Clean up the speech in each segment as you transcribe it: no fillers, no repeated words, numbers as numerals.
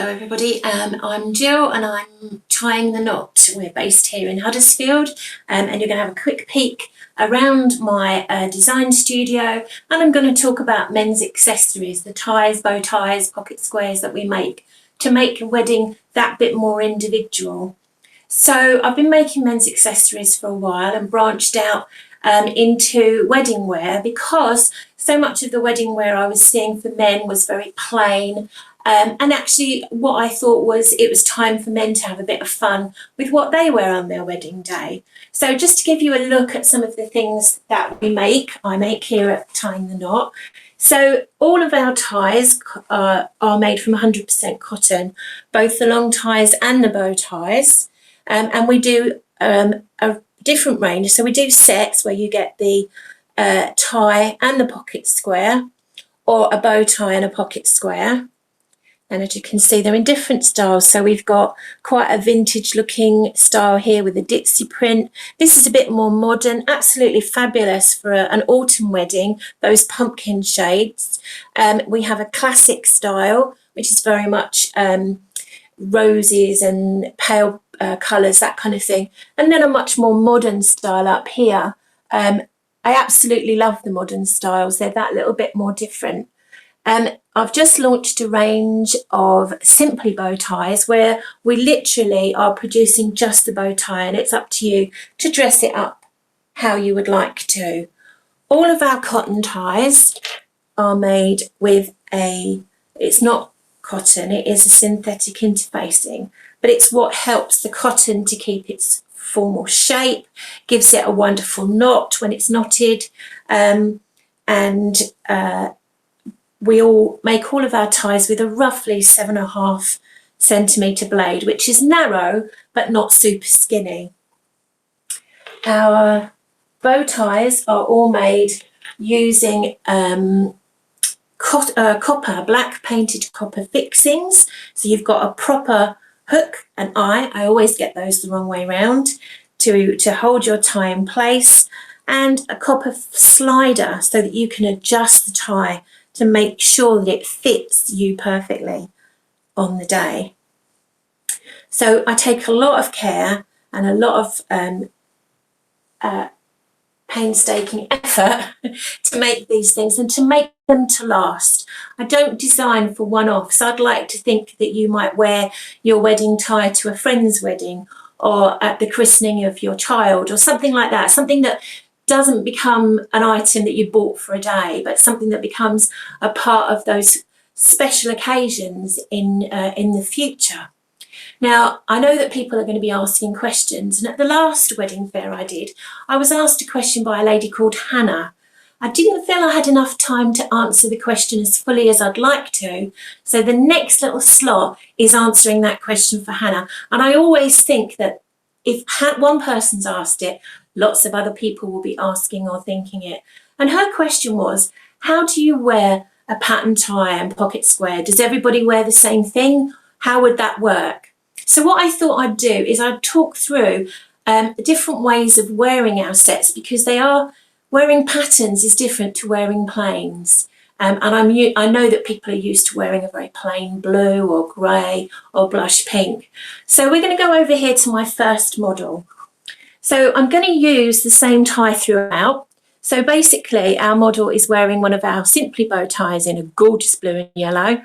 Hello everybody, I'm Jill and I'm tying the knot. We're based here in Huddersfield and you're going to have a quick peek around my design studio, and I'm going to talk about men's accessories, the ties, bow ties, pocket squares that we make to make a wedding that bit more individual. So I've been making men's accessories for a while and branched out into wedding wear, because so much of the wedding wear I was seeing for men was very plain. And actually what I thought was it was time for men to have a bit of fun with what they wear on their wedding day. So just to give you a look at some of the things that I make here at Tying the Knot. So all of our ties are made from 100% cotton, both the long ties and the bow ties. And we do a different range. So we do sets where you get the tie and the pocket square, or a bow tie and a pocket square. And as you can see, they're in different styles. So we've got quite a vintage looking style here with a ditzy print. This is a bit more modern, absolutely fabulous for an autumn wedding, those pumpkin shades. We have a classic style, which is very much roses and pale colours, that kind of thing. And then a much more modern style up here. I absolutely love the modern styles. They're that little bit more different. I've just launched a range of simply bow ties where we literally are producing just the bow tie, and it's up to you to dress it up how you would like to. All of our cotton ties are made with it's not cotton, it is a synthetic interfacing, but it's what helps the cotton to keep its formal shape, gives it a wonderful knot when it's knotted, we all make all of our ties with a roughly 7.5 centimetre blade, which is narrow but not super skinny. Our bow ties are all made using copper, black painted copper fixings. So you've got a proper hook and eye, I always get those the wrong way round, to hold your tie in place, and a copper slider so that you can adjust the tie to make sure that it fits you perfectly on the day. So I take a lot of care and a lot of painstaking effort to make these things and to make them to last. I don't design for one-offs. I'd like to think that you might wear your wedding tie to a friend's wedding or at the christening of your child or something like that, something that doesn't become an item that you bought for a day, but something that becomes a part of those special occasions in the future. Now, I know that people are going to be asking questions, and at the last wedding fair I did, I was asked a question by a lady called Hannah. I didn't feel I had enough time to answer the question as fully as I'd like to, so the next little slot is answering that question for Hannah. And I always think that if one person's asked it, lots of other people will be asking or thinking it. And her question was, how do you wear a pattern tie and pocket square? Does everybody wear the same thing? How would that work? So what I thought I'd do is I'd talk through different ways of wearing our sets, because wearing patterns is different to wearing plains. And I know that people are used to wearing a very plain blue or grey or blush pink. So we're going to go over here to my first model. So I'm going to use the same tie throughout. So basically our model is wearing one of our simply bow ties in a gorgeous blue and yellow.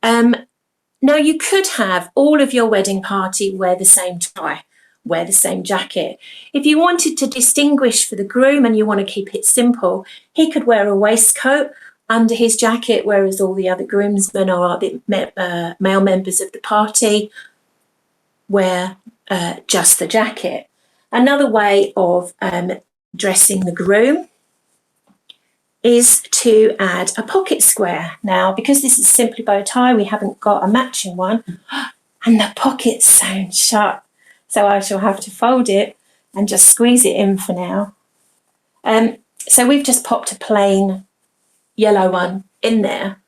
Now you could have all of your wedding party wear the same tie, wear the same jacket. If you wanted to distinguish for the groom and you want to keep it simple, he could wear a waistcoat under his jacket, whereas all the other groomsmen or the male members of the party wear just the jacket. Another way of dressing the groom is to add a pocket square. Now, because this is simply bow tie, we haven't got a matching one, and the pocket's sewn shut, so I shall have to fold it and just squeeze it in for now. So we've just popped a plain yellow one in there.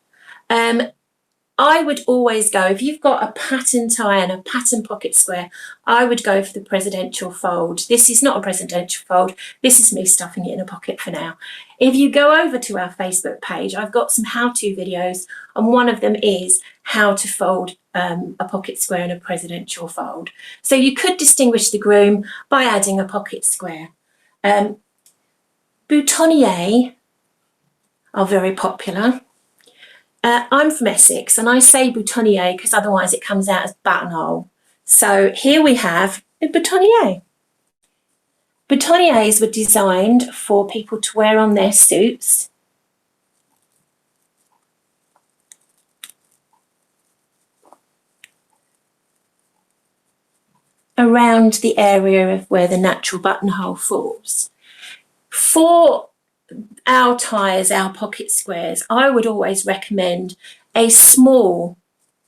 I would always go, if you've got a pattern tie and a pattern pocket square, I would go for the presidential fold. This is not a presidential fold. This is me stuffing it in a pocket for now. If you go over to our Facebook page, I've got some how-to videos, and one of them is how to fold a pocket square and a presidential fold. So you could distinguish the groom by adding a pocket square. Boutonniere are very popular. I'm from Essex and I say boutonniere because otherwise it comes out as buttonhole. So here we have a boutonniere. Boutonnieres were designed for people to wear on their suits. Around the area of where the natural buttonhole falls. For our ties, our pocket squares, I would always recommend a small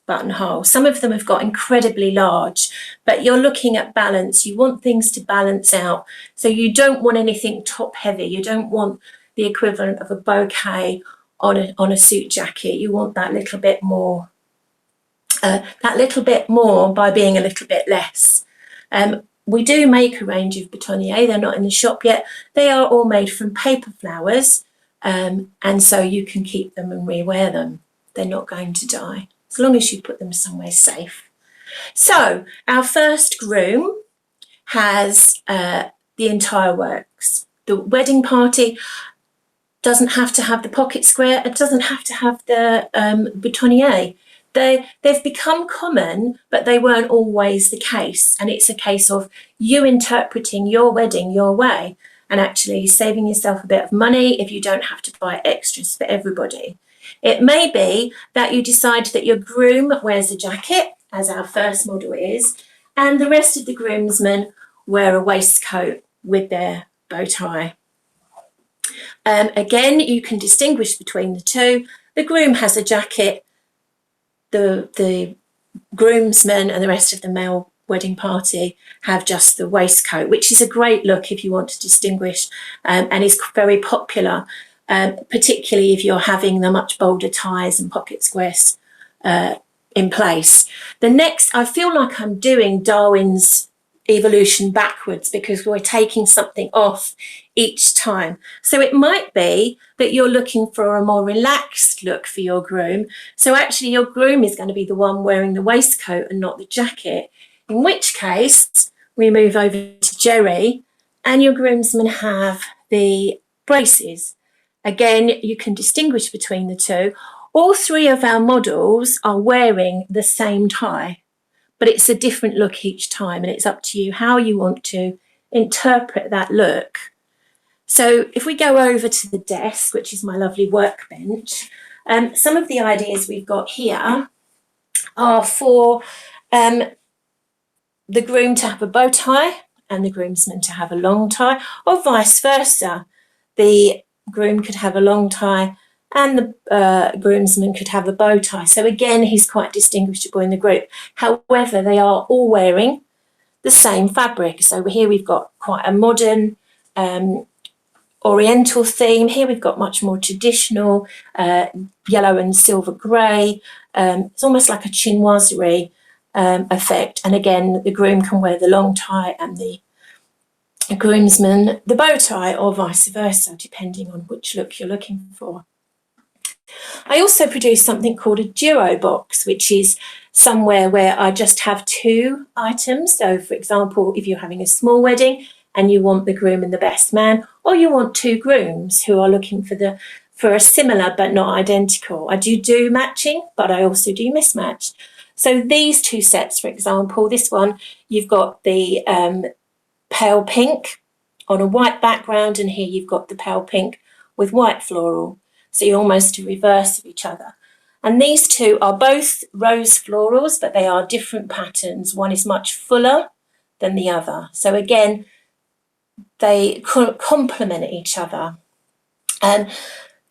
buttonhole. Some of them have got incredibly large, but you're looking at balance. You want things to balance out. So you don't want anything top heavy. You don't want the equivalent of a bouquet on a suit jacket. You want that little bit more by being a little bit less. We do make a range of boutonniere. They're not in the shop yet. They are all made from paper flowers, and so you can keep them and rewear them. They're not going to die, as long as you put them somewhere safe. So our first groom has the entire works. The wedding party doesn't have to have the pocket square. It doesn't have to have the boutonniere. They've become common, but they weren't always the case. And it's a case of you interpreting your wedding your way and actually saving yourself a bit of money if you don't have to buy extras for everybody. It may be that you decide that your groom wears a jacket, as our first model is, and the rest of the groomsmen wear a waistcoat with their bow tie. Again, you can distinguish between the two. The groom has a jacket. The groomsmen and the rest of the male wedding party have just the waistcoat, which is a great look if you want to distinguish, and is very popular, particularly if you're having the much bolder ties and pocket squares in place. The next, I feel like I'm doing Darwin's evolution backwards because we're taking something off each time. So it might be that you're looking for a more relaxed look for your groom. So actually your groom is going to be the one wearing the waistcoat and not the jacket, in which case we move over to Jerry and your groomsmen have the braces. Again, you can distinguish between the two. All three of our models are wearing the same tie, but it's a different look each time, and it's up to you how you want to interpret that look. So if we go over to the desk, which is my lovely workbench, some of the ideas we've got here are for the groom to have a bow tie and the groomsman to have a long tie, or vice versa. The groom could have a long tie and the groomsman could have a bow tie. So again, he's quite distinguishable in the group. However, they are all wearing the same fabric. So here we've got quite a modern oriental theme. Here we've got much more traditional yellow and silver grey. It's almost like a chinoiserie effect. And again, the groom can wear the long tie and the groomsman the bow tie, or vice versa, depending on which look you're looking for. I also produce something called a duo box, which is somewhere where I just have two items. So, for example, if you're having a small wedding and you want the groom and the best man, or you want two grooms who are looking for a similar but not identical. I do matching, but I also do mismatch. So these two sets, for example, this one, you've got the pale pink on a white background, and here you've got the pale pink with white floral. So you're almost a reverse of each other. And these two are both rose florals, but they are different patterns. One is much fuller than the other. So again, they complement each other. And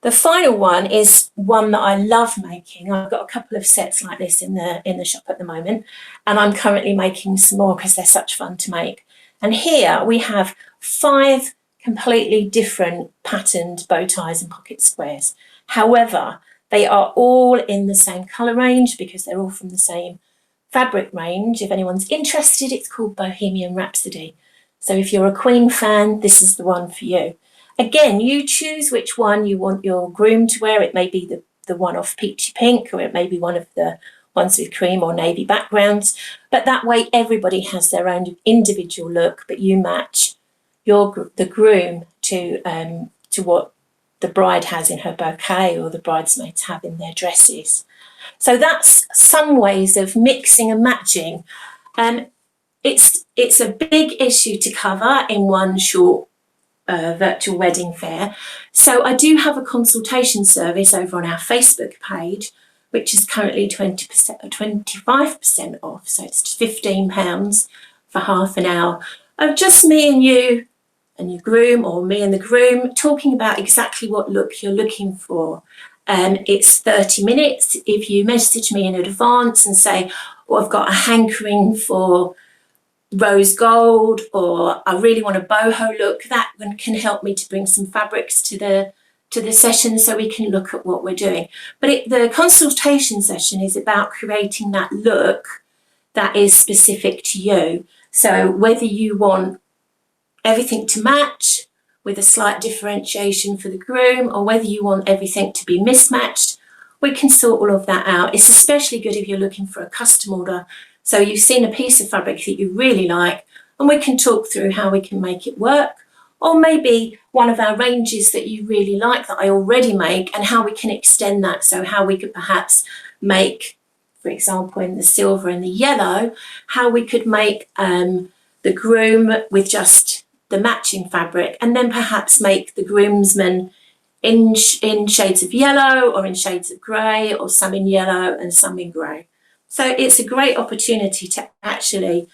the final one is one that I love making. I've got a couple of sets like this in the shop at the moment, and I'm currently making some more because they're such fun to make. And here we have 5 completely different patterned bow ties and pocket squares. However, they are all in the same colour range because they're all from the same fabric range. If anyone's interested, it's called Bohemian Rhapsody. So if you're a Queen fan, this is the one for you. Again, you choose which one you want your groom to wear. It may be the one off Peachy Pink, or it may be one of the ones with cream or navy backgrounds. But that way everybody has their own individual look, but you match the groom to what the bride has in her bouquet or the bridesmaids have in their dresses. So that's some ways of mixing and matching. It's a big issue to cover in one short virtual wedding fair. So I do have a consultation service over on our Facebook page, which is currently 20%, 25% off. So it's £15 for half an hour of just me and you and your groom, or me and the groom, talking about exactly what look you're looking for. It's 30 minutes. If you message me in advance and say, oh, I've got a hankering for rose gold, or I really want a boho look, that can help me to bring some fabrics to the session so we can look at what we're doing. But the consultation session is about creating that look that is specific to you. So whether you want everything to match with a slight differentiation for the groom, or whether you want everything to be mismatched, we can sort all of that out. It's especially good if you're looking for a custom order. So you've seen a piece of fabric that you really like, and we can talk through how we can make it work. Or maybe one of our ranges that you really like that I already make, and how we can extend that. So how we could perhaps make, for example, in the silver and the yellow, how we could make the groom with just the matching fabric, and then perhaps make the groomsmen in shades of yellow, or in shades of grey, or some in yellow and some in grey. So it's a great opportunity to actually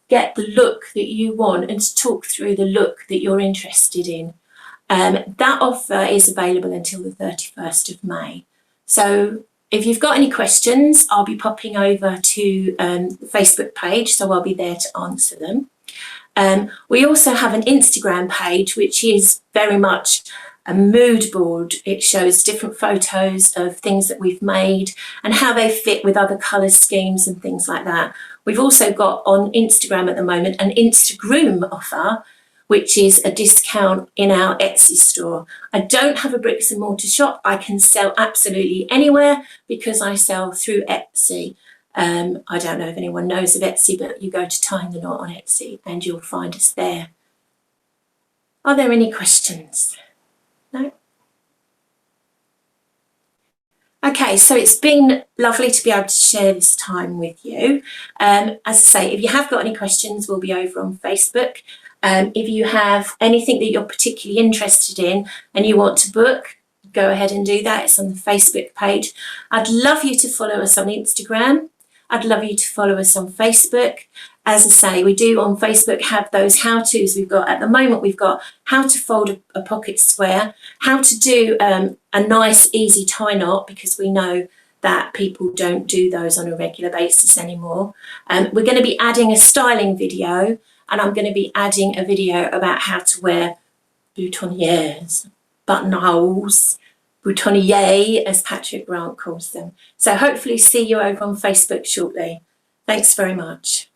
get the look that you want and to talk through the look that you're interested in. That offer is available until the 31st of May. So if you've got any questions, I'll be popping over to the Facebook page, so I'll be there to answer them. We also have an Instagram page, which is very much a mood board. It shows different photos of things that we've made and how they fit with other colour schemes and things like that. We've also got on Instagram at the moment an Instagroom offer, which is a discount in our Etsy store. I don't have a bricks and mortar shop. I can sell absolutely anywhere because I sell through Etsy. I don't know if anyone knows of Etsy, but you go to Tying the Knot on Etsy and you'll find us there. Are there any questions? No? Okay, so it's been lovely to be able to share this time with you. As I say, if you have got any questions, we'll be over on Facebook. If you have anything that you're particularly interested in and you want to book, go ahead and do that. It's on the Facebook page. I'd love you to follow us on Instagram. I'd love you to follow us on Facebook. As I say, we do on Facebook have those how-tos we've got. At the moment, we've got how to fold a pocket square, how to do a nice, easy tie knot, because we know that people don't do those on a regular basis anymore. We're going to be adding a styling video, and I'm going to be adding a video about how to wear boutonnieres, buttonholes, boutonniere, as Patrick Grant calls them. So hopefully see you over on Facebook shortly. Thanks very much.